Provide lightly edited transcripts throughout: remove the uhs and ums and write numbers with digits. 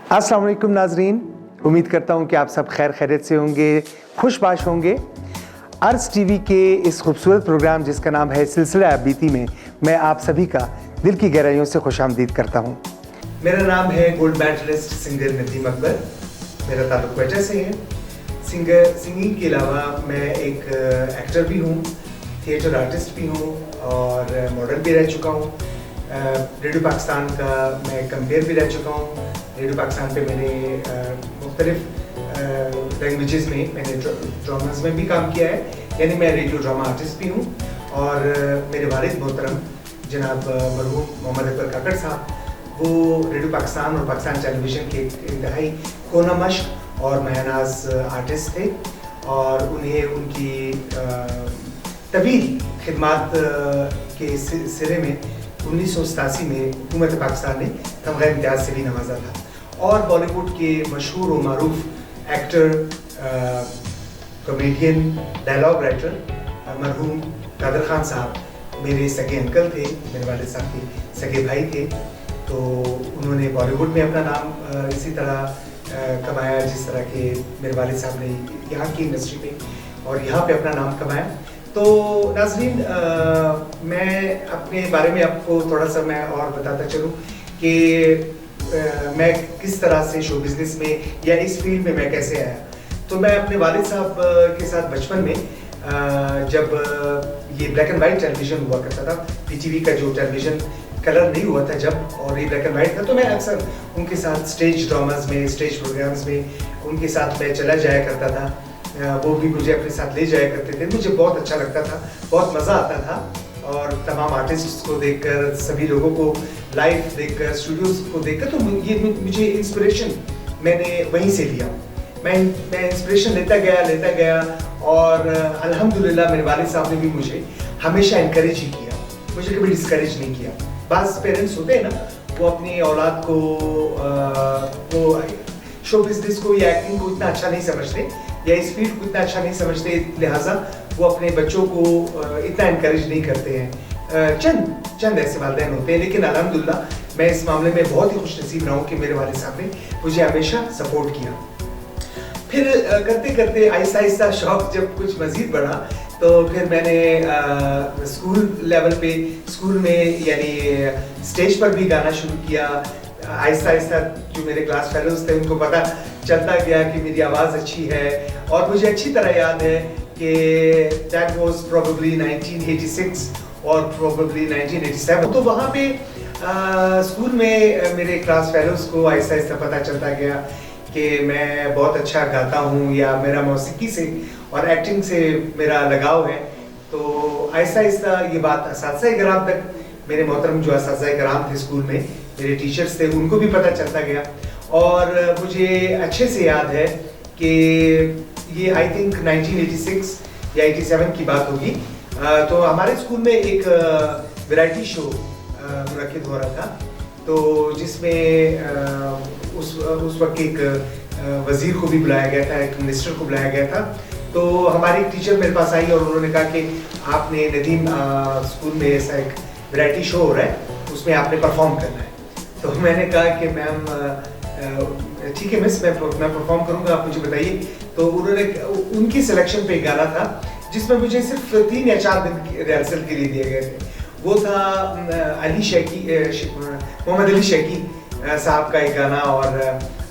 अस्सलाम वालेकुम नाजरीन, उम्मीद करता हूँ कि आप सब खैर खैरियत से होंगे, खुशबाश होंगे। अर्ज़ टीवी के इस खूबसूरत प्रोग्राम जिसका नाम है सिलसिला बीती में मैं आप सभी का दिल की गहराइयों से खुशामदीद करता हूँ। मेरा नाम है gold medalist singer Nadeem Akbar. मेरा ताल्लुक क्वेटा से है। सिंगिंग के अलावा मैं एक एक्टर भी हूँ, थिएटर आर्टिस्ट भी हूँ और मॉडल भी रह चुका हूँ। रेडियो पाकिस्तान का मैं कंपेयर भी रह चुका हूँ। रेडियो पाकिस्तान पे मैंने मुख्तलिफ लैंग्वेजेस में मैंने ड्रामाज में भी काम किया है, यानी मैं रेडियो ड्रामा आर्टिस्ट भी हूँ। और मेरे वालिद मोहतरम जनाब मरहूम मोहम्मद अकबर काकड़ साहब, वो रेडियो पाकिस्तान और पाकिस्तान टेलीविज़न के इंतहाई खोना मश्क और महनाज आर्टिस्ट थे और उन्हें उनकी तवील खिदमात के सिरे में 1987 में हुकूमत पाकिस्तान ने तमग़ा इम्तियाज़ से भी नवाजा था। और बॉलीवुड के मशहूर और मारूफ एक्टर, कॉमेडियन, डायलॉग राइटर मरहूम कादर खान साहब मेरे सगे अंकल थे, मेरे वालिद साहब के सगे भाई थे। तो उन्होंने बॉलीवुड में अपना नाम इसी तरह कमाया जिस तरह के मेरे वालिद साहब ने यहाँ की इंडस्ट्री में और यहाँ पे अपना नाम कमाया। तो नाज़रीन, मैं अपने बारे में आपको थोड़ा सा मैं और बताता चलूँ कि मैं किस तरह से शो बिज़नेस में या इस फील्ड में मैं कैसे आया। तो मैं अपने वालिद साहब के साथ बचपन में जब ये ब्लैक एंड वाइट टेलीविज़न हुआ करता था, पीटीवी का जो टेलीविज़न कलर नहीं हुआ था जब, और ये ब्लैक एंड वाइट था, तो मैं अक्सर उनके साथ स्टेज ड्रामाज में, स्टेज प्रोग्राम्स में उनके साथ मैं चला जाया करता था। वो भी मुझे अपने साथ ले जाया करते थे। मुझे बहुत अच्छा लगता था, बहुत मज़ा आता था। और तमाम आर्टिस्ट्स को देखकर, सभी लोगों को लाइव देखकर, स्टूडियोज़ को देखकर, तो ये मुझे इंस्पिरेशन मैंने वहीं से लिया। मैं इंस्पिरेशन लेता गया और अल्हम्दुलिल्लाह मेरे वालिद साहब ने भी मुझे हमेशा इनकरेज ही किया, मुझे कभी डिस्करेज नहीं किया। बाज़ पेरेंट्स होते हैं ना, वो अपनी औलाद को वो शो बिज़नेस को या एक्टिंग को इतना अच्छा नहीं समझते या इस फील्ड को इतना अच्छा नहीं समझते, लिहाजा वो अपने बच्चों को इतना इनकरेज नहीं करते हैं। चंद ऐसे वालिदैन होते हैं, लेकिन अल्हम्दुलिल्लाह मैं इस मामले में बहुत ही खुशनसीब रहा हूँ कि मेरे वालिद साहब ने मुझे हमेशा सपोर्ट किया। फिर करते करते आहिस्ता आहिस्ता शौक़ जब कुछ मज़ीद बढ़ा, तो फिर मैंने स्कूल लेवल पे, स्कूल में यानी स्टेज पर भी गाना शुरू किया। आहिस्ता आहिस्ता जो मेरे क्लास फेलोज थे उनको पता चलता गया कि मेरी आवाज़ अच्छी है। और मुझे अच्छी तरह याद है कि दैट वाज प्रोबेबली 1986 और प्रोबेबली 1987। तो वहाँ पे स्कूल में मेरे क्लास फेलोज को आहिस्ता आहिस्ता पता चलता गया कि मैं बहुत अच्छा गाता हूँ या मेरा मौसीकी से और एक्टिंग से मेरा लगाव है। तो आहिस्ता आहिस्ता ये बात असातिज़ा किराम तक, मेरे मोहतरम जो असातिज़ा किराम थे स्कूल में, मेरे टीचर्स थे, उनको भी पता चलता गया। और मुझे अच्छे से याद है कि ये आई थिंक 1986 या 87 की बात होगी। तो हमारे स्कूल में एक वैरायटी शो मुनक्किद हो रहा था, तो जिसमें उस वक्त एक वज़ीर को भी बुलाया गया था, एक मिनिस्टर को बुलाया गया था। तो हमारी एक टीचर मेरे पास आई और उन्होंने कहा कि आपने नदीम, स्कूल में ऐसा एक वैरायटी शो हो रहा है, उसमें आपने परफॉर्म करना है। तो मैंने कहा कि मैम ठीक है मिस, मैं परफॉर्म करूँगा, आप मुझे बताइए। तो उन्होंने, उनकी सिलेक्शन पे गाना था जिसमें मुझे सिर्फ 3 या 4 दिन रिहर्सल के लिए दिए गए थे। वो था मोहम्मद अली शेकी साहब का एक गाना और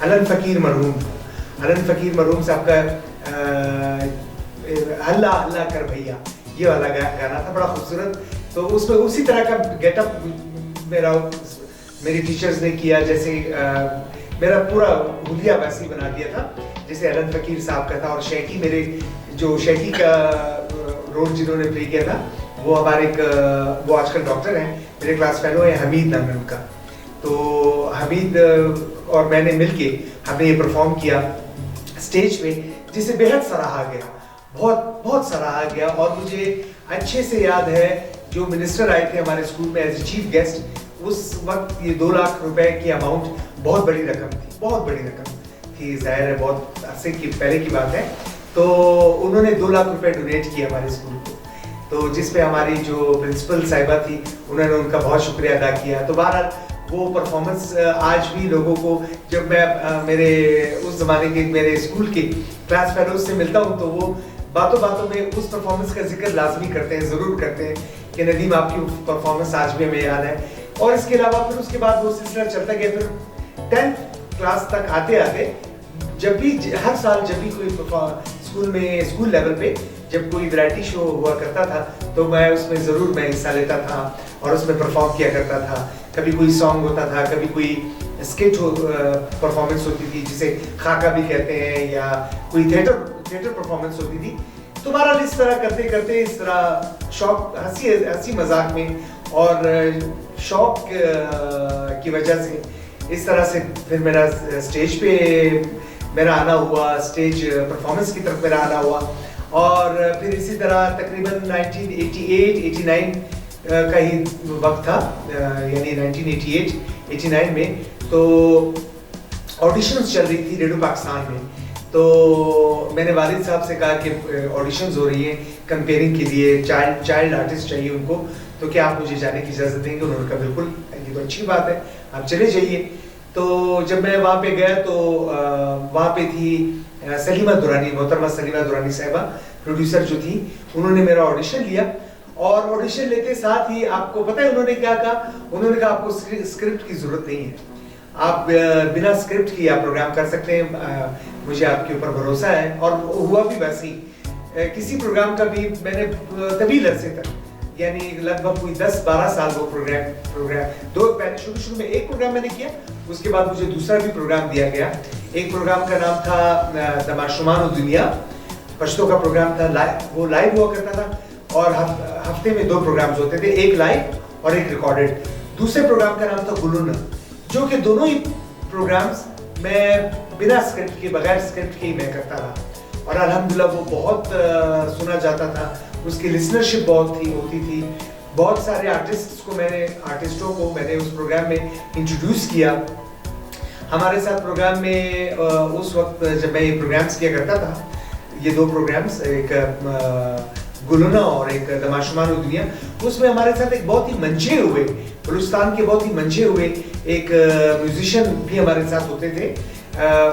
अलन फ़कीर मरहूम साहब का हल्ला हल्ला कर भैया, ये वाला गाना था, बड़ा खूबसूरत। तो उसमें उसी तरह का गेटअप मेरी टीचर्स ने किया, जैसे मेरा पूरा हुलिया वैसे बना दिया था जैसे अलन फ़कीर साहब का था। और शेकी, मेरे जो शेकी का रोल जिन्होंने प्ले किया था, वो हमारे वो आजकल डॉक्टर हैं, मेरे क्लास फेलो हैं, हमीद नाम है उनका। तो हमीद और मैंने मिलके हमने ये परफॉर्म किया स्टेज पे, जिसे बेहद सराहा गया, बहुत सराहा गया। और मुझे अच्छे से याद है जो मिनिस्टर आए थे हमारे स्कूल में एज ए चीफ गेस्ट, उस वक्त ये 2 लाख रुपए की अमाउंट बहुत बड़ी रकम थी, जाहिर है बहुत अरसे की पहले की बात है। तो उन्होंने 2 लाख रुपए डोनेट किए हमारे स्कूल को, तो जिस पे हमारी जो प्रिंसिपल साहिबा थी उन्होंने उनका बहुत शुक्रिया अदा किया। तो बहरहाल वो परफॉर्मेंस आज भी लोगों को, जब मैं मेरे उस ज़माने के मेरे स्कूल के क्लास फेलोज से मिलता हूँ तो वो बातों बातों में उस परफॉर्मेंस का जिक्र लाजमी करते हैं, ज़रूर करते हैं कि नदीम आपकी परफॉर्मेंस आज भी हमें याद है। और इसके अलावा फिर उसके बाद वो सिलसिला चलता गया। फिर 10th क्लास तक आते आते जब भी हर साल जब भी कोई स्कूल लेवल पे जब कोई वैरायटी शो हुआ करता था तो मैं उसमें ज़रूर मैं हिस्सा लेता था और उसमें परफॉर्म किया करता था। कभी कोई सॉन्ग होता था, कभी कोई स्केच परफॉर्मेंस होती थी जिसे खाका भी कहते हैं, या कोई थिएटर परफॉर्मेंस होती थी। तो बहरहाल इस तरह करते करते इस तरह शौक हंसी मजाक में और शौक की वजह से इस तरह से फिर मेरा स्टेज पे मेरा आना हुआ, स्टेज परफॉर्मेंस की तरफ मेरा आना हुआ। और फिर इसी तरह तकरीबन 1988-89 का ही वक्त था, यानी 1988-89 में तो ऑडिशंस चल रही थी रेडियो पाकिस्तान में। तो मैंने वालिद साहब से कहा कि ऑडिशंस हो रही हैं कंपेयरिंग के लिए, चाइल्ड आर्टिस्ट चाहिए उनको, तो क्या आप मुझे जाने की इजाज़त देंगे? उन्होंने कहा बिल्कुल, ये तो अच्छी बात है, आप चले जाइए। तो जब मैं वहाँ पे गया तो वहाँ पे थी सलीमा दुरानी, मोहतरमा सलीमा दुरानी साहिबा, प्रोड्यूसर जो थी, उन्होंने मेरा ऑडिशन लिया। और ऑडिशन लेते साथ ही आपको पता है उन्होंने क्या कहा? उन्होंने कहा आपको स्क्रिप्ट की ज़रूरत नहीं है, आप बिना स्क्रिप्ट की आप प्रोग्राम कर सकते हैं, मुझे आपके ऊपर भरोसा है। और हुआ भी वैसे ही। किसी प्रोग्राम का भी मैंने तवील अरसे तक, यानी लगभग कोई 10-12 साल वो प्रोग्राम दो पहले शुरू में एक प्रोग्राम मैंने किया, उसके बाद मुझे दूसरा भी प्रोग्राम दिया गया। एक प्रोग्राम का नाम था दमाशुमान दुनिया, पश्तो का प्रोग्राम था, वो लाइव हुआ करता था और हफ्ते में 2 प्रोग्राम्स होते थे, एक लाइव और एक रिकॉर्डेड। दूसरे प्रोग्राम का नाम था गुलुना, जो कि दोनों ही प्रोग्राम्स मैं बिना स्क्रिप्ट के, बगैर स्क्रिप्ट के ही मैं करता रहा। और अल्हम्दुलिल्लाह वो बहुत सुना जाता था, उसकी लिसनरशिप बहुत होती थी। बहुत सारे आर्टिस्टों को मैंने उस प्रोग्राम में इंट्रोड्यूस किया। हमारे साथ प्रोग्राम में उस वक्त जब मैं ये प्रोग्राम्स किया करता था, ये 2 प्रोग्राम्स, एक गुलुना और एक दमाशुमान दुनिया, उसमें हमारे साथ एक बहुत ही मंझे हुए, बलूचिस्तान के बहुत ही मंझे हुए एक म्यूजिशियन भी हमारे साथ होते थे।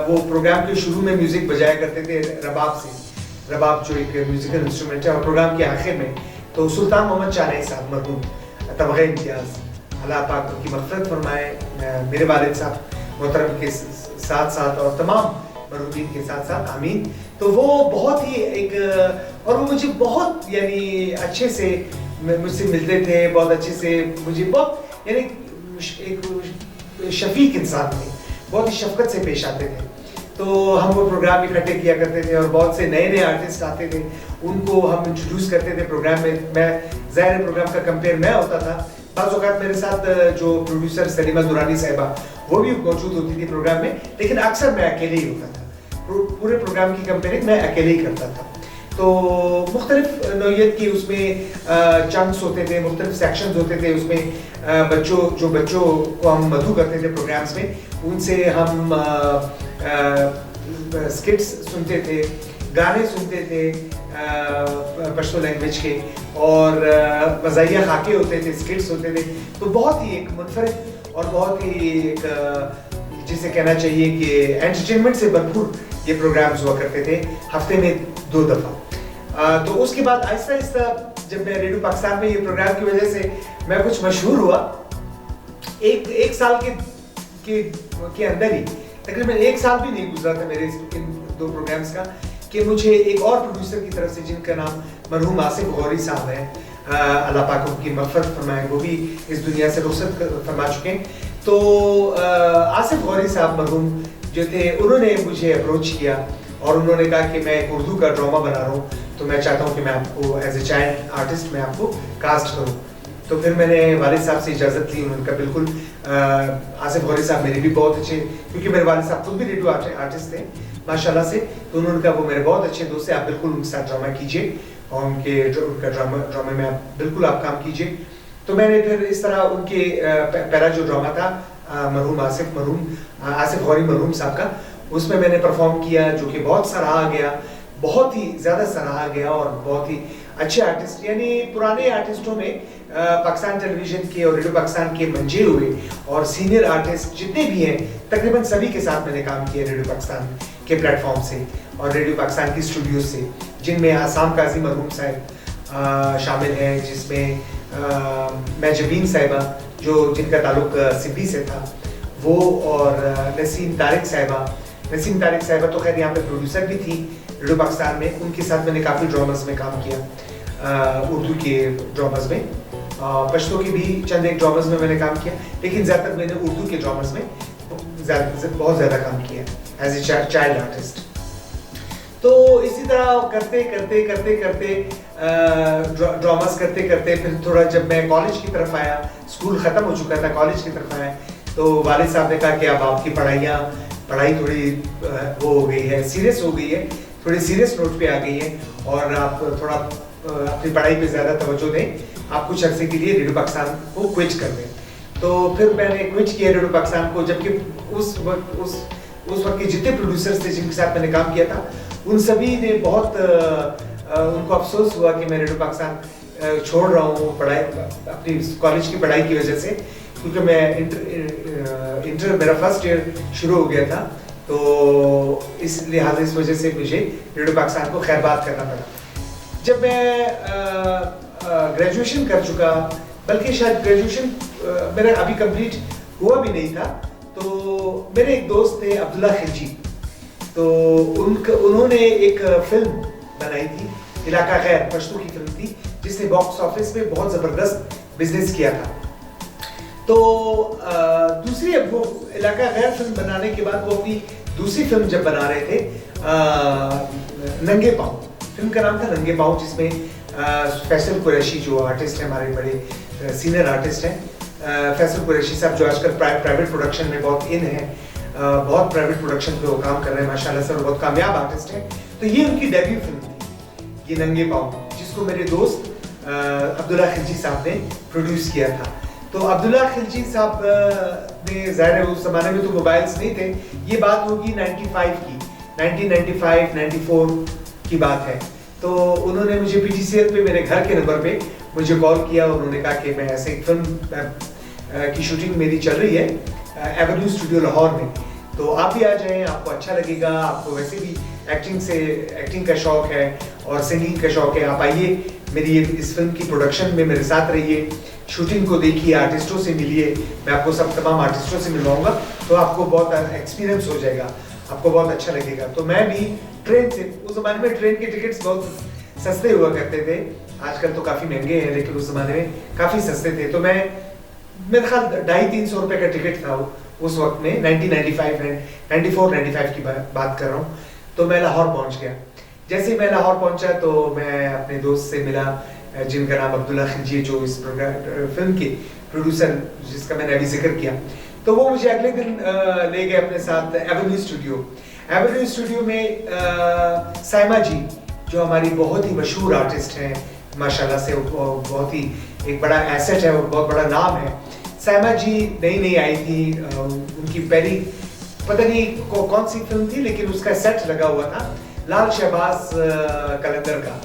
वो प्रोग्राम के शुरू में म्यूजिक बजाया करते थे रबाब से, रबाब जो एक म्यूजिकल इंस्ट्रूमेंट है। और प्रोग्राम के आखिर में तो सुल्तान मोहम्मद चानई साहब मरहूम तबग़े इम्तियाज़, अल्लाह पाक उनकी मग़फ़िरत फरमाए, मेरे वालिद साहब मोहतरम के साथ साथ और तमाम मरहूमीन के साथ साथ आमीन। तो वो बहुत ही एक, और वो मुझे बहुत यानी अच्छे से मुझसे मिलते थे, बहुत अच्छे से मुझे बहुत यानी एक शफीक इंसान थे, बहुत ही शफकत से पेश आते थे। तो हम वो प्रोग्राम इकट्ठे किया करते थे और बहुत से नए नए आर्टिस्ट आते थे, उनको हम इंट्रोड्यूस करते थे प्रोग्राम में। मैं ज़ाहिर प्रोग्राम का कंपेयर मैं होता था, बाज़ औक़ात मेरे साथ जो प्रोड्यूसर सलीमा दुरानी साहिबा वो भी मौजूद होती थी प्रोग्राम में, लेकिन अक्सर मैं अकेले ही होता था। पूरे प्रोग्राम की कंपेयरिंग मैं अकेले ही करता था। तो मुख्तलिफ नौइयत के उसमें चंक्स होते थे, मुख्तलिफ सेक्शंस होते थे उसमें। बच्चों को हम मधु करते थे प्रोग्राम्स में, उनसे हम स्किट्स सुनते थे, गाने सुनते थे पश्तो लैंग्वेज के, और मज़ाहिया खाके होते थे, स्किट्स होते थे। तो बहुत ही एक मुनफरिद और बहुत ही एक जिसे कहना चाहिए कि एंटरटेनमेंट से भरपूर ये प्रोग्राम्स हुआ करते थे, हफ्ते में 2 दफ़ा। तो उसके बाद आहिस्ता आहिस्ता जब मैं रेडियो पाकिस्तान में ये प्रोग्राम की वजह से मैं कुछ मशहूर हुआ, एक साल के अंदर ही, तकरीबन 1 साल भी नहीं गुजरा था मेरे इन 2 प्रोग्राम्स का, कि मुझे एक और प्रोड्यूसर की तरफ से, जिनका नाम मरहूम आसिफ गौरी साहब है, अल्लाह पाक उनकी मग़फ़िरत फरमाए, वो भी इस दुनिया से रुख़सत फरमा चुके हैं। तो आसिफ गौरी साहब मरहूम जो थे, उन्होंने मुझे अप्रोच किया और उन्होंने कहा कि मैं एक उर्दू का ड्रामा बना रहा हूँ, तो मैं चाहता हूँ कि मैं आपको एज ए चाइल्ड आर्टिस्ट मैं आपको कास्ट करूँ। तो फिर मैंने वालिद साहब से इजाज़त ली, उन्होंने कहा बिल्कुल। आसिफ गौरी साहब मेरे भी बहुत अच्छे, क्योंकि मेरे वालिद साहब खुद भी रेडियो आर्टिस्ट थे माशाल्लाह से, तो उन्होंने कहा वो मेरे बहुत अच्छे दोस्त हैं, आप बिल्कुल उनके साथ ड्रामा कीजिए और उनका ड्रामे में आप बिल्कुल आप काम कीजिए। तो मैंने फिर इस तरह उनके पहला जो ड्रामा था मरहूम आसिफ गौरी मरहूम साहब का, उसमें मैंने परफॉर्म किया, जो कि बहुत सराहा गया, बहुत ही ज़्यादा सराहा गया और बहुत ही अच्छे आर्टिस्ट, यानी पुराने आर्टिस्टों में पाकिस्तान टेलीविजन के और रेडियो पाकिस्तान के मंजे हुए और सीनियर आर्टिस्ट जितने भी हैं तकरीबन सभी के साथ मैंने काम किया रेडियो पाकिस्तान के प्लेटफॉर्म से और रेडियो पाकिस्तान की स्टूडियो से, जिनमें आसाम काजी मरहूम साहब शामिल हैं, जिसमें महजबीन साहिबा जो जिनका ताल्लुक सिब्बी से था वो, और नसीम तारिक साहिबा तो खैर यहाँ पे प्रोड्यूसर भी थी रेडियो पाकिस्तान में, उनके साथ मैंने काफ़ी ड्रामास में काम किया, उर्दू के ड्रामास में, पश्तो के भी चंद एक ड्रामास में मैंने काम किया, लेकिन ज़्यादातर मैंने उर्दू के ड्रामास में बहुत ज़्यादा काम किया एज ए चाइल्ड आर्टिस्ट। तो इसी तरह करते ड्रामास करते फिर थोड़ा जब मैं कॉलेज की तरफ आया, स्कूल ख़त्म हो चुका था, कॉलेज की तरफ आया, तो वालिद साहब ने कहा कि अब आपकी पढ़ाई थोड़ी वो हो गई है, सीरियस हो गई है, थोड़ी सीरियस नोट पे आ गई है और आप थोड़ा अपनी पढ़ाई पे ज़्यादा तवज्जो दें, आप कुछ अर्से के लिए रेडियो पाकिस्तान को क्विट कर दें। तो फिर मैंने क्विट किया रेडियो पाकिस्तान को, जबकि उस वक्त के जितने प्रोड्यूसर्स थे जिनके साथ मैंने काम किया था उन सभी ने बहुत उनको अफसोस हुआ कि मैं रेडियो पाकिस्तान छोड़ रहा हूँ पढ़ाई अपनी कॉलेज की पढ़ाई की वजह से, क्योंकि मैं इंटर मेरा फर्स्ट ईयर शुरू हो गया था, तो इस लिहाज इस वजह से मुझे रेडियो पाकिस्तान को खैरबाद करना पड़ा। जब मैं ग्रेजुएशन कर चुका, बल्कि शायद ग्रेजुएशन मेरा अभी कंप्लीट हुआ भी नहीं था, तो मेरे एक दोस्त थे अब्दुल्ला खिलजी, तो उन्होंने एक फिल्म बनाई थी इलाका गैर, पश्तो की फिल्म थी जिसने बॉक्स ऑफिस में बहुत ज़बरदस्त बिजनेस किया था। तो दूसरी वो इलाका गैर फिल्म बनाने के बाद वो अपनी दूसरी फिल्म जब बना रहे थे नंगे पाँव, फिल्म का नाम था नंगे पाँव, जिसमें फैसल कुरैशी जो आर्टिस्ट हैं, हमारे बड़े सीनियर आर्टिस्ट हैं, फैसल कुरैशी साहब जो आजकल प्राइवेट प्रोडक्शन में बहुत इन है, बहुत प्राइवेट प्रोडक्शन पे वो काम कर रहे हैं माशाल्लाह से, और बहुत कामयाब आर्टिस्ट हैं। तो ये उनकी डेब्यू फिल्म थी, ये नंगे पाँव, जिसको मेरे दोस्त अब्दुल्ला खिलजी साहब ने प्रोड्यूस किया था। तो अब्दुल्ला खिलजी साहब ने, ज़ाहिर है उस ज़माने में तो मोबाइल्स नहीं थे, ये बात होगी 1995 की बात है। तो उन्होंने मुझे PTCL पे मेरे घर के नंबर पे मुझे कॉल किया, उन्होंने कहा कि मैं ऐसे एक फिल्म की शूटिंग मेरी चल रही है एवेन्यू स्टूडियो लाहौर में, तो आप भी आ जाएं, आपको अच्छा लगेगा, आपको वैसे भी एक्टिंग का शौक है और सिंगिंग का शौक है, आप आइए मेरी इस फिल्म की प्रोडक्शन में मेरे साथ रहिए, शूटिंग को देखिए, आर्टिस्टों से मिलिए, मैं आपको तमाम आर्टिस्टों से मिलवाऊंगा, तो आपको बहुत एक्सपीरियंस हो जाएगा, आपको बहुत अच्छा लगेगा। तो मैं भी ट्रेन से, उस ज़माने में ट्रेन के टिकट्स बहुत सस्ते हुआ करते थे, आजकल तो काफ़ी महंगे हैं, लेकिन उस ज़माने में काफ़ी सस्ते थे, तो मेरे ख्याल 250-300 रुपये का टिकट था उस वक्त में, 94-95 की बात कर रहा हूँ। तो मैं लाहौर पहुँच गया। जैसे ही मैं लाहौर पहुँचा तो मैं अपने दोस्त से मिला जिनका नाम अब्दुल्ला खिलजी, जो इस फिल्म के प्रोड्यूसर जिसका मैंने अभी जिक्र किया, तो वो मुझे अगले दिन ले गए अपने साथ एवेन्यू स्टूडियो में साइमा जी जो हमारी बहुत ही मशहूर आर्टिस्ट हैं माशाल्लाह से, बहुत ही एक बड़ा एसेट है और बहुत बड़ा नाम है। साइमा जी नई आई थी, उनकी पहली पता नहीं कौन सी फिल्म थी, लेकिन उसका सेट लगा हुआ था लाल शहबाज कलंदर का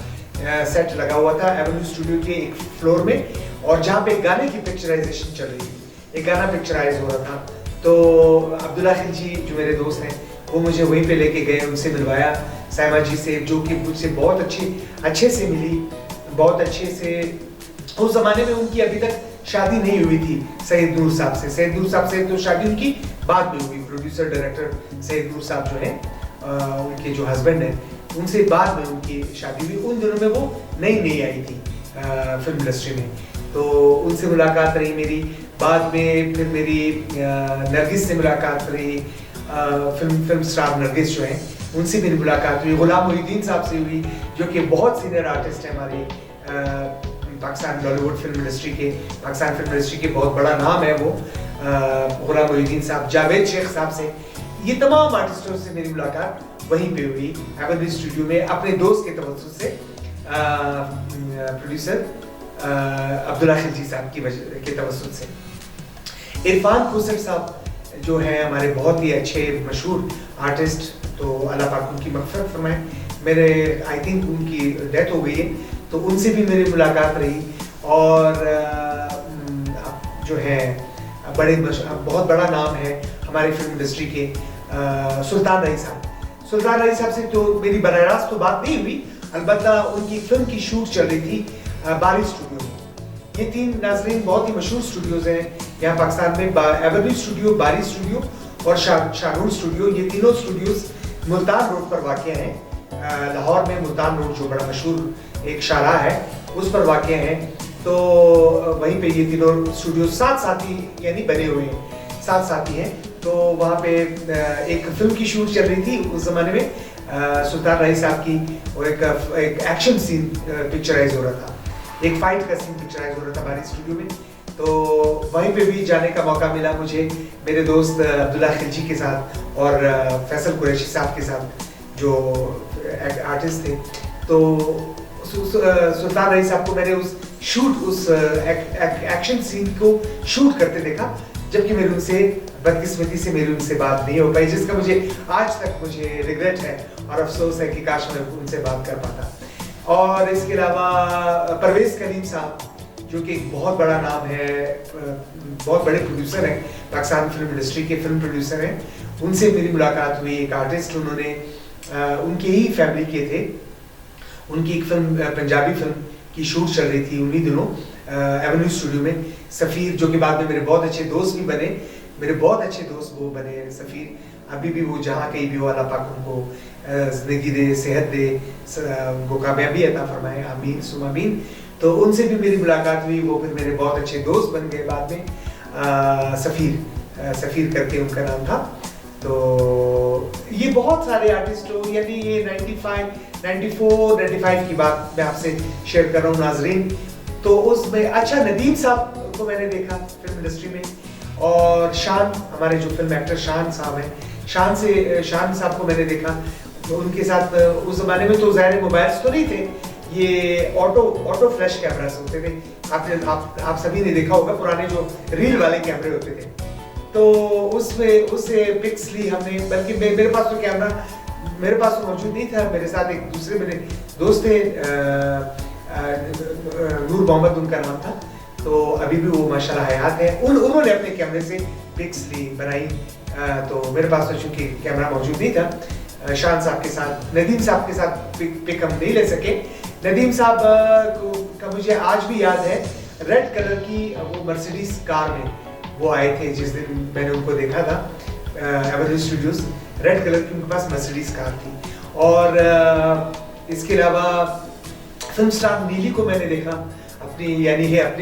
सेट लगा हुआ था एवेन्यू स्टूडियो के एक फ्लोर में, और जहाँ पे गाने की पिक्चराइजेशन चल रही थी, एक गाना पिक्चराइज हो रहा था। तो अब्दुल्ला खिलजी जो मेरे दोस्त हैं वो मुझे वहीं पे लेके गए, उनसे मिलवाया साइमा जी से, जो कि मुझसे बहुत अच्छे से मिली, बहुत अच्छे से। उस ज़माने में उनकी अभी तक शादी नहीं हुई थी सैयद नूर साहब से तो शादी उनकी बाद में हुई, प्रोड्यूसर डायरेक्टर सैयद नूर साहब जो हैं उनके जो हस्बैंड हैं, उनसे बाद में उनकी शादी हुई। उन दिनों में वो नई आई थी फिल्म इंडस्ट्री में, तो उनसे मुलाकात रही मेरी। बाद में फिर मेरी नरगिस से मुलाकात रही, फिल्म स्टार नरगिस जो हैं उनसे मेरी मुलाकात हुई। गुलाम मोहिउद्दीन साहब से हुई, जो कि बहुत सीनियर आर्टिस्ट हैं हमारे पाकिस्तान बॉलीवुड फिल्म इंडस्ट्री के, पाकिस्तान फिल्म इंडस्ट्री के बहुत बड़ा नाम है वो। गुलाम मोहिउद्दीन साहब, जावेद शेख साहब से, ये तमाम आर्टिस्टों से मेरी मुलाकात वहीं पे हुई एवेन्यू स्टूडियो में, अपने दोस्त के तवज्जुह से, प्रोड्यूसर अब्दुल्ला खिलजी साहब की वजह के तवज्जुह से। इरफान खुसर साहब जो हैं हमारे बहुत ही अच्छे मशहूर आर्टिस्ट, तो अल्लाह पाक उनकी मग़फ़िरत फरमाए। मेरे आई थिंक उनकी डेथ हो गई है, तो उनसे भी मेरी मुलाकात रही। और जो है बहुत बड़ा नाम है हमारी फिल्म इंडस्ट्री के, सुल्तान रही साहब। सुल्तान रही साहब से तो मेरी बराह रास्त तो बात नहीं हुई, अलबत्ता उनकी फिल्म की शूट चल रही थी बारी स्टूडियो में। ये 3 नाज़रीन बहुत ही मशहूर स्टूडियोज हैं यहाँ पाकिस्तान में, एवेन्यू स्टूडियो, बारी स्टूडियो और शाहनूर स्टूडियो। ये तीनों स्टूडियोज मुल्तान रोड पर वाक़ हैं। लाहौर में मुल्तान रोड जो बड़ा मशहूर एक शाहराह है उस पर वाक़ हैं। तो वहीं पे ये तीनों स्टूडियो साथ साथ ही यानी बने हुए हैं, साथ साथ ही हैं। तो वहाँ पे एक फिल्म की शूट चल रही थी उस ज़माने में, सुल्तान रही साहब की, और एक एक्शन सीन पिक्चराइज हो रहा था, एक फाइट का सीन पिक्चराइज हो रहा था बारी स्टूडियो में। तो वहीं पे भी जाने का मौका मिला मुझे, मेरे दोस्त अब्दुल्ला खिलजी के साथ और फैसल कुरैशी साहब के साथ जो आर्टिस्ट थे। तो सुल्तान रही साहब को मैंने उस एक्शन सीन को शूट करते देखा, जबकि मेरे उनसे बदकिस्मती से मेरी उनसे बात नहीं हो पाई, जिसका मुझे आज तक रिग्रेट है और अफसोस है कि काश मैं उनसे बात कर पाता। और इसके अलावा परवेज़ करीम साहब जो कि एक बहुत बड़ा नाम है, बहुत बड़े प्रोड्यूसर हैं, पाकिस्तान फिल्म इंडस्ट्री के फिल्म प्रोड्यूसर हैं, उनसे मेरी मुलाकात हुई। एक आर्टिस्ट उन्होंने उनके ही फैमिली के थे, उनकी एक फिल्म पंजाबी फिल्म की शूट चल रही थी उन्हीं दिनों एवेन्यू स्टूडियो में। सफ़ीर जो कि बाद में मेरे बहुत अच्छे दोस्त भी बने, मेरे बहुत अच्छे दोस्त वो बने सफ़ीर। अभी भी वो जहाँ कहीं भी हो अल्लाह पाक उनको ज़िंदगी दे, सेहत दे, उनको कामयाबी अता फरमाए, आमीन सुम आमीन। तो उनसे भी मेरी मुलाकात हुई, वो फिर मेरे बहुत अच्छे दोस्त बन गए बाद में। सफ़ीर करके उनका नाम था। तो ये बहुत सारे आर्टिस्टों, यानी ये 94-95 की बात मैं आपसे शेयर कर रहा हूँ नाजरीन। तो उसमें अच्छा नदीम साहब को मैंने देखा फिल्म इंडस्ट्री में, और शान, हमारे जो फिल्म एक्टर शान साहब हैं, शान साहब को मैंने देखा। तो उनके साथ उस ज़माने में तो ज़ाहिर मोबाइल्स तो नहीं थे, ये ऑटो फ्लैश कैमरास होते थे। आप सभी ने देखा होगा पुराने जो रील वाले कैमरे होते थे। तो उससे पिक्स ली हमने, बल्कि मेरे पास तो कैमरा मेरे पास तो मौजूद नहीं था, मेरे साथ एक दूसरे मेरे दोस्त थे, नूर मोहम्मद उनका नाम था। तो अभी भी वो माशाल्लाह हयात है। उन्होंने अपने कैमरे से पिक्स ली, बनाई। तो मेरे पास तो चूंकि कैमरा मौजूद नहीं था। शान साहब के साथ, नदीम साहब के साथ पिक हम नहीं ले सके। नदीम साहब का मुझे आज भी याद है, रेड कलर की वो मर्सिडीज कार में वो आए थे जिस दिन मैंने उनको देखा था एवेन्यू स्टूडियोज। रेड कलर की उनके पास मर्सिडीज कार थी। और इसके अलावा फिल्म स्टार नीली को मैंने देखा अपनी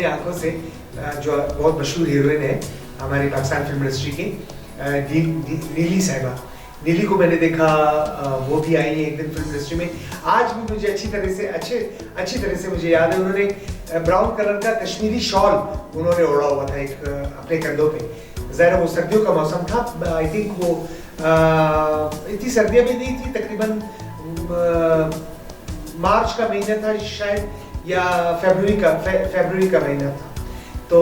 आंखों से, जो बहुत मशहूर हीरोइन है हमारी पाकिस्तान फिल्म इंडस्ट्री की, नीली साहिबा। नीली को मैंने देखा, वो भी आई है एक दिन फिल्म इंडस्ट्री में। आज भी मुझे अच्छी तरह से मुझे याद है, उन्होंने ब्राउन कलर का कश्मीरी शॉल उन्होंने ओढ़ा हुआ था एक अपने कंधों पे। ज़ाहिर वो सर्दियों का मौसम था, आई थिंक वो इतनी सर्दियाँ भी नहीं थी, तकरीबन मार्च का महीना था शायद, या फरवरी का महीना था। तो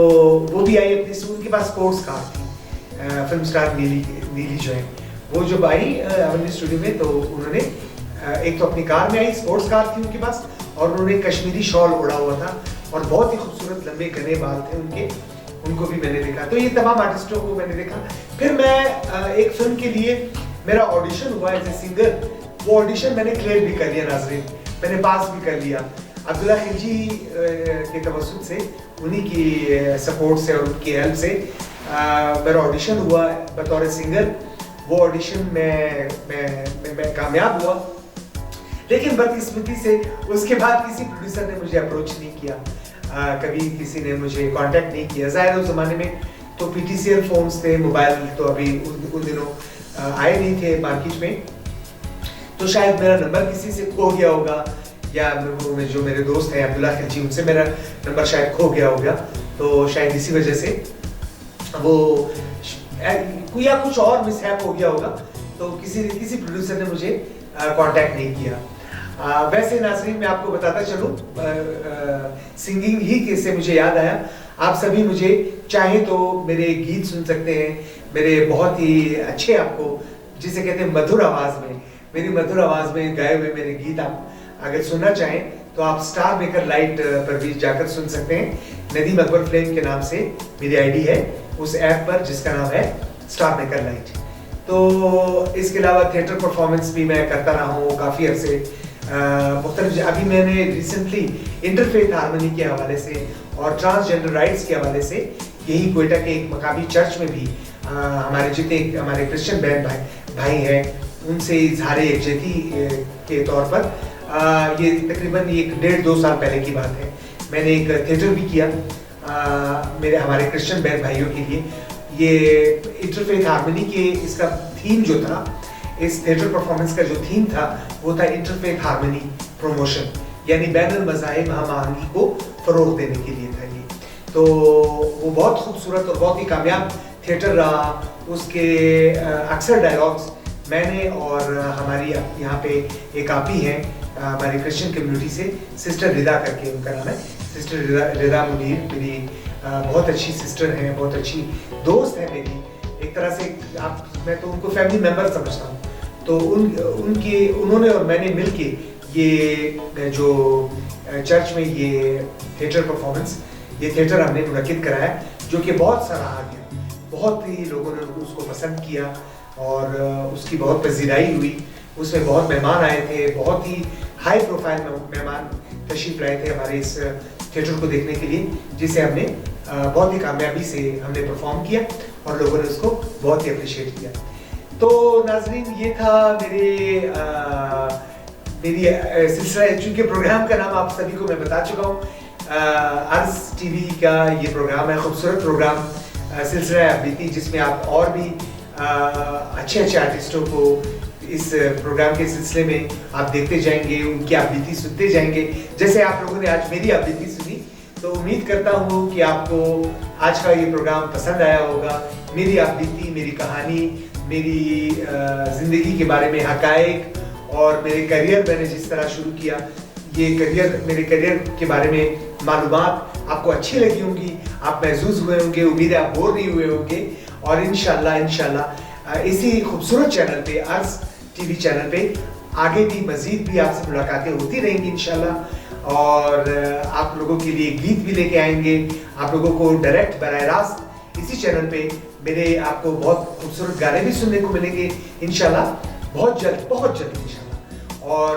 वो भी आई अपनी, उनके पास स्पोर्ट्स कार थी। फिल्म स्टार नीली जो है वो जब आई एवेन्यू स्टूडियो में, तो उन्होंने एक तो अपनी कार में आई, स्पोर्ट्स कार थी उनके पास, और उन्होंने कश्मीरी शॉल ओढ़ा हुआ था और बहुत ही खूबसूरत लंबे घने बाल थे उनके, उनको भी मैंने देखा। तो ये तमाम आर्टिस्टों को मैंने देखा। फिर मैं एक फिल्म के लिए मेरा ऑडिशन हुआ एज ए सिंगर। वो ऑडिशन मैंने क्लियर भी कर लिया नाज़रीन, मैंने पास भी कर लिया अब्दुल्ला खिलजी के तवस्सुत से, उन्हीं की सपोर्ट से और उनकी हेल्प से मेरा ऑडिशन हुआ बतौर सिंगर। वो ऑडिशन मैं कामयाब हुआ, लेकिन बदकिस्मती से उसके बाद किसी प्रोड्यूसर ने मुझे अप्रोच नहीं किया, कभी किसी ने मुझे कांटेक्ट नहीं किया। ज़ाहिर उस ज़माने में तो PTCL फ़ोन्स थे, मोबाइल तो अभी उन दिनों आए नहीं थे मार्केट में। तो शायद मेरा नंबर किसी से खो गया होगा, या जो मेरे दोस्त हैं अब्दुल्ला खिलजी, उनसे मेरा नंबर शायद खो गया होगा। तो शायद इसी वजह से वो या कुछ और मिसहैप हो गया होगा, तो किसी प्रोड्यूसर ने मुझे कांटेक्ट नहीं किया। वैसे नाज़रीन मैं आपको बताता चलूँ, सिंगिंग ही से मुझे याद आया, आप सभी मुझे चाहे तो मेरे गीत सुन सकते हैं, मेरे बहुत ही अच्छे, आपको जिसे कहते हैं मधुर आवाज़ में, मेरी मधुर आवाज़ में गाए हुए मेरे गीत आप अगर सुनना चाहें तो आप स्टार मेकर लाइट पर भी जाकर सुन सकते हैं। नदीम अकबर फिल्म के नाम से मेरी आईडी है उस ऐप पर, जिसका नाम है स्टार मेकर लाइट। तो इसके अलावा थिएटर परफॉर्मेंस भी मैं करता रहा हूँ काफ़ी अरसे। मुख्तलिफ अभी मैंने रिसेंटली इंटरफेथ हारमोनी के हवाले से और ट्रांसजेंडर राइट्स के हवाले से यही क्वेटा के एक मकामी चर्च में भी हमारे जितने हमारे क्रिश्चियन बहन भाई हैं उनसे इजहार यकजहती के तौर पर ये तकरीबन 1.5-2 साल पहले की बात है, मैंने एक थिएटर भी किया हमारे क्रिश्चियन बहन भाइयों के लिए। ये इंटरफेथ हारमोनी के इसका थीम जो था, इस थिएटर परफॉर्मेंस का जो थीम था वो था इंटरफेथ हारमोनी प्रमोशन, यानी बैनुल मज़ाहिब हमआहंगी को फ़रोग़ देने के लिए था ये। तो वो बहुत खूबसूरत और बहुत ही कामयाब थिएटर रहा। उसके अक्सर डायलॉग्स मैंने और हमारी यहाँ पे एक आपी हैं हमारी क्रिश्चियन कम्युनिटी से, सिस्टर रिदा करके उनका नाम है, सिस्टर रिदा मुनीर, मेरी बहुत अच्छी सिस्टर हैं, बहुत अच्छी दोस्त है मेरी, एक तरह से मैं तो उनको फैमिली मेम्बर समझता हूँ। तो उन्होंने और मैंने मिलके ये जो चर्च में ये थिएटर परफॉर्मेंस, ये थिएटर हमने मुनक्किद कराया, जो कि बहुत सराहा गया, बहुत ही लोगों ने उसको पसंद किया और उसकी बहुत पजीराई हुई। उसमें बहुत मेहमान आए थे, बहुत ही हाई प्रोफाइल मेहमान तशरीफ लाए थे हमारे इस थिएटर को देखने के लिए, जिसे हमने बहुत ही कामयाबी से हमने परफॉर्म किया और लोगों ने उसको बहुत ही अप्रिशिएट किया। तो नाजरीन, ये था मेरी सिलसिला, चूँकि प्रोग्राम का नाम आप सभी को मैं बता चुका हूँ, अर्ज़ टीवी का ये प्रोग्राम है, खूबसूरत प्रोग्राम सिलसिला बीती, जिसमें आप और भी अच्छे आर्टिस्टों को इस प्रोग्राम के सिलसिले में आप देखते जाएंगे, उनकी आप बीती सुनते जाएंगे, जैसे आप लोगों ने आज मेरी आप बीती सुनी। तो उम्मीद करता हूँ कि आपको आज का ये प्रोग्राम पसंद आया होगा। मेरी आप बीती, मेरी कहानी, मेरी ज़िंदगी के बारे में हक़ाइक़ और मेरे करियर मैंने जिस तरह शुरू किया, मेरे करियर के बारे में मालूमात आपको अच्छी लगी होंगी, आप महसूस हुए होंगे, उम्मीद है आप बोर नहीं हुए होंगे। और इंशाल्लाह इसी खूबसूरत चैनल पे, अर्ज़ टीवी चैनल पे आगे भी मज़ीद भी आपसे मुलाकातें होती रहेंगी इंशाल्लाह। और आप लोगों के लिए गीत भी लेके आएंगे, आप लोगों को डायरेक्ट बराह रास्त इसी चैनल पे मेरे आपको बहुत खूबसूरत गाने भी सुनने को मिलेंगे इंशाल्लाह, बहुत जल्द इंशाल्लाह। और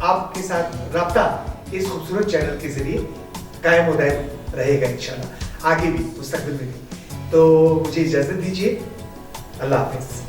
आपके साथ राब्ता इस खूबसूरत चैनल के ज़रिए कायम रहेगा इंशाल्लाह, आगे भी मुस्तक़बिल में भी। तो मुझे इजाज़त दीजिए, अल्लाह हाफ़िज़।